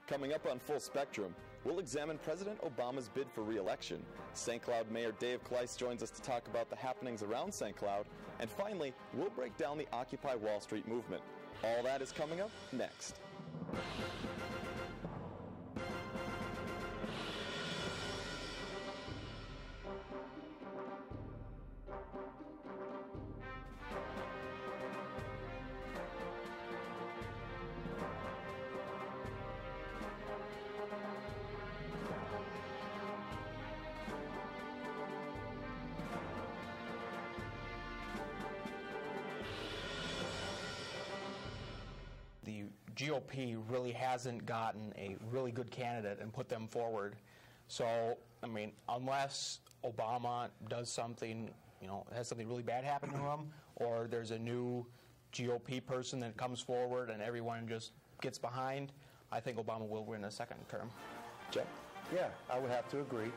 Coming up on Full Spectrum, we'll examine President Obama's bid for re-election. St. Cloud Mayor Dave Kleist joins us to talk about the happenings around St. Cloud. And finally, we'll break down the Occupy Wall Street movement. All that is coming up next. The GOP really hasn't gotten a really good candidate and put them forward. So, I mean, unless Obama does something, has something really bad happen to him, or there's a new GOP person that comes forward and everyone just gets behind, I think Obama will win a second term. Jeff? Yeah, I would have to agree.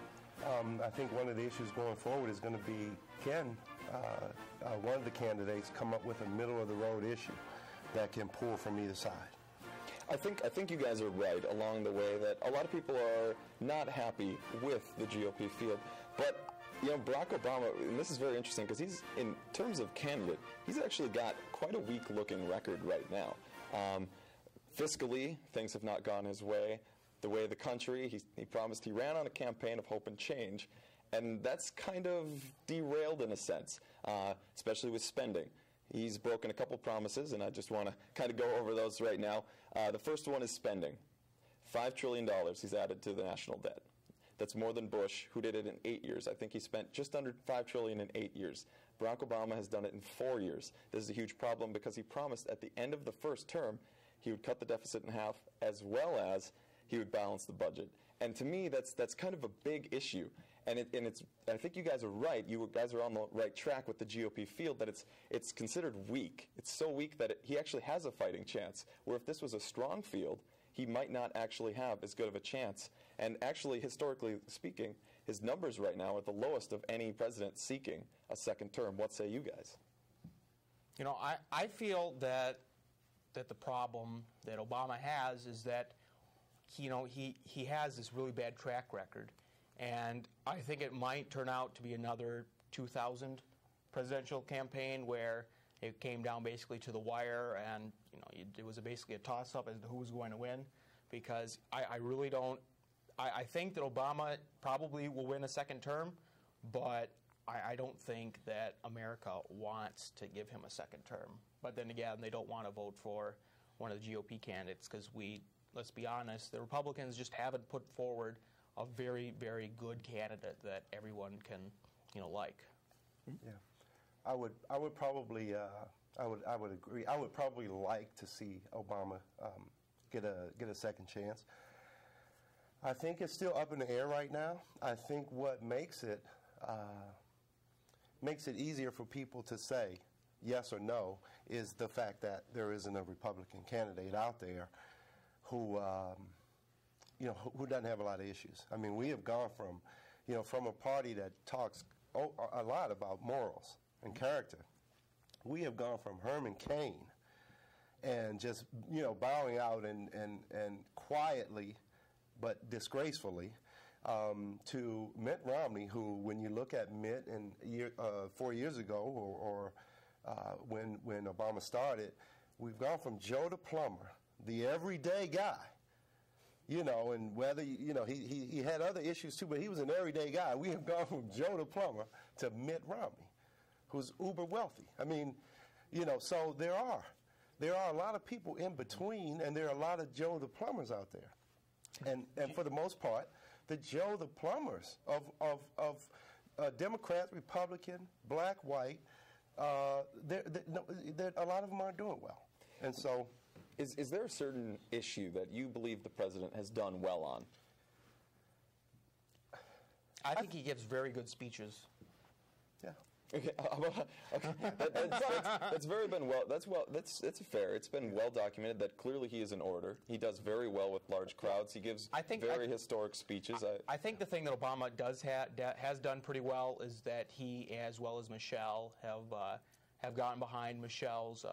I think one of the issues going forward is going to be, can one of the candidates come up with a middle-of-the-road issue that can pull from either side? I think you guys are right along the way that a lot of people are not happy with the GOP field. But, Barack Obama, and this is very interesting because he's, in terms of candidate, he's actually got quite a weak-looking record right now. Fiscally, things have not gone his way. The way of the country, he promised, he ran on a campaign of hope and change, and that's kind of derailed in a sense, especially with spending. He's broken a couple promises, and I just want to kind of go over those right now. The first one is spending. $5 trillion he's added to the national debt. That's more than Bush, who did it in 8 years. I think he spent just under $5 trillion in 8 years. Barack Obama has done it in 4 years. This is a huge problem because he promised at the end of the first term he would cut the deficit in half, as well as he would balance the budget. And to me, that's kind of a big issue. And I think you guys are right. You guys are on the right track with the GOP field, that it's considered weak. It's so weak that he actually has a fighting chance, where if this was a strong field, he might not actually have as good of a chance. And actually, historically speaking, his numbers right now are the lowest of any president seeking a second term. What say you guys? I feel that the problem that Obama has is that he has this really bad track record, and I think it might turn out to be another 2000 presidential campaign where it came down basically to the wire, and it was basically a toss-up as to who was going to win. Because I really don't. I think that Obama probably will win a second term, but I don't think that America wants to give him a second term. But then again, they don't want to vote for one of the GOP candidates because let's be honest, the Republicans just haven't put forward a very, very good candidate that everyone can, like. Yeah, I would probably, I would agree. I would probably like to see Obama get a second chance. I think it's still up in the air right now. I think what makes it easier for people to say yes or no is the fact that there isn't a Republican candidate out there who doesn't have a lot of issues. I mean, we have gone from a party that talks a lot about morals and character. We have gone from Herman Cain and just bowing out and quietly but disgracefully to Mitt Romney, who, when you look at Mitt 4 years ago or when Obama started, we've gone from Joe the plumber, the everyday guy, and whether, he had other issues too, but he was an everyday guy. We have gone from Joe the plumber to Mitt Romney, who's uber wealthy. I mean, so there are a lot of people in between, and there are a lot of Joe the plumbers out there. And for the most part, the Joe the plumbers of Democrat, Republican, black, white, a lot of them aren't doing well. And so, is there a certain issue that you believe the president has done well on? I think he gives very good speeches. Yeah. Okay, that's very been well. That's fair. It's been well documented that clearly he is an orator. He does very well with large crowds. He gives very historic speeches. I think the thing that Obama has done pretty well is that he, as well as Michelle, have gotten behind Michelle's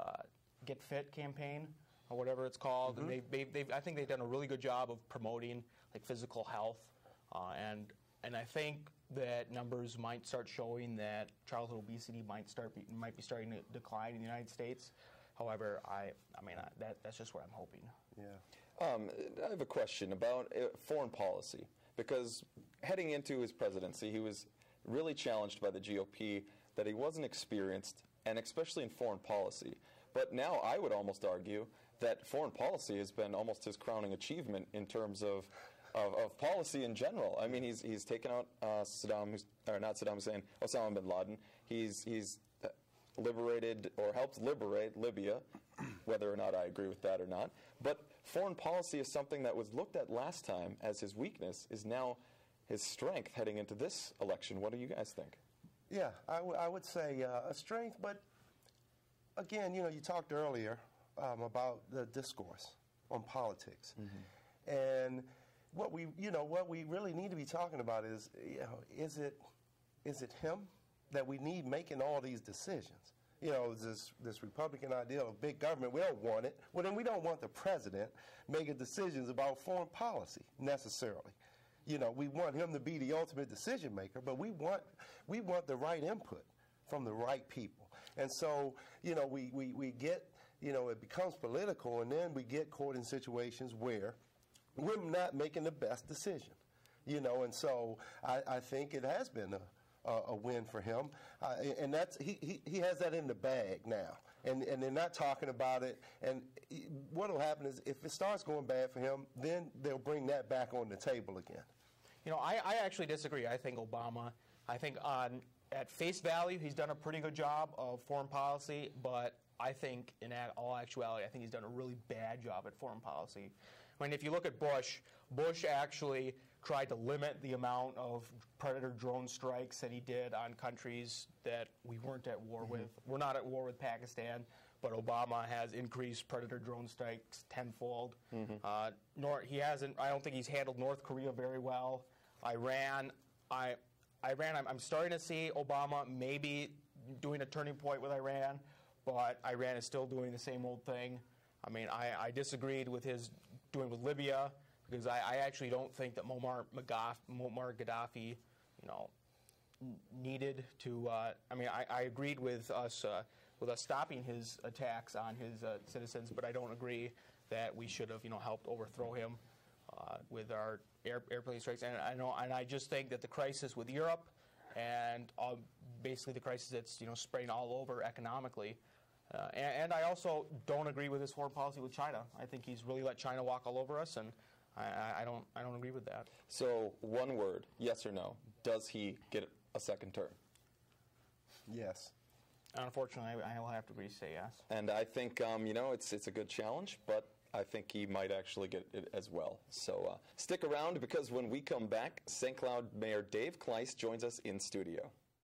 Get Fit campaign, or whatever it's called, and I think they've done a really good job of promoting like physical health, and I think that numbers might start showing that childhood obesity might be starting to decline in the United States. However, that's just what I'm hoping. Yeah. I have a question about foreign policy, because heading into his presidency, he was really challenged by the GOP that he wasn't experienced, and especially in foreign policy. But now I would almost argue that foreign policy has been almost his crowning achievement in terms of policy in general. I mean, he's taken out Osama bin Laden. He's liberated or helped liberate Libya, whether or not I agree with that or not. But foreign policy is something that was looked at last time as his weakness, is now his strength heading into this election. What do you guys think? Yeah, I would say a strength, but again, you talked earlier about the discourse on politics, and what we really need to be talking about is, is it him that we need making all these decisions? This Republican ideal of big government, we don't want it. Well, then we don't want the president making decisions about foreign policy necessarily. We want him to be the ultimate decision maker, but we want the right input from the right people. And so, we get, it becomes political, and then we get caught in situations where we're not making the best decision. And so I think it has been a win for him, and that's he has that in the bag now, and they're not talking about it. And what will happen is, if it starts going bad for him, then they'll bring that back on the table again. I actually disagree. I think Obama, at face value, he's done a pretty good job of foreign policy, but I think in all actuality, I think he's done a really bad job at foreign policy. I mean, if you look at Bush actually tried to limit the amount of Predator drone strikes that he did on countries that we weren't at war with. We're not at war with Pakistan, but Obama has increased Predator drone strikes tenfold. I don't think he's handled North Korea very well. Iran, I'm starting to see Obama maybe doing a turning point with Iran, but Iran is still doing the same old thing. I mean, I disagreed with his doing with Libya, because I actually don't think that Muammar Gaddafi, needed to. I agreed with us stopping his attacks on his citizens, but I don't agree that we should have, helped overthrow him with our airplane strikes. And I just think that the crisis with Europe and basically the crisis that's spreading all over economically. And I also don't agree with his foreign policy with China. I think he's really let China walk all over us, and I don't agree with that. So, one word, yes or no, does he get a second term? Yes. Unfortunately, I will have to agree to say yes. And I think, it's a good challenge, but I think he might actually get it as well. So stick around, because when we come back, St. Cloud Mayor Dave Kleist joins us in studio.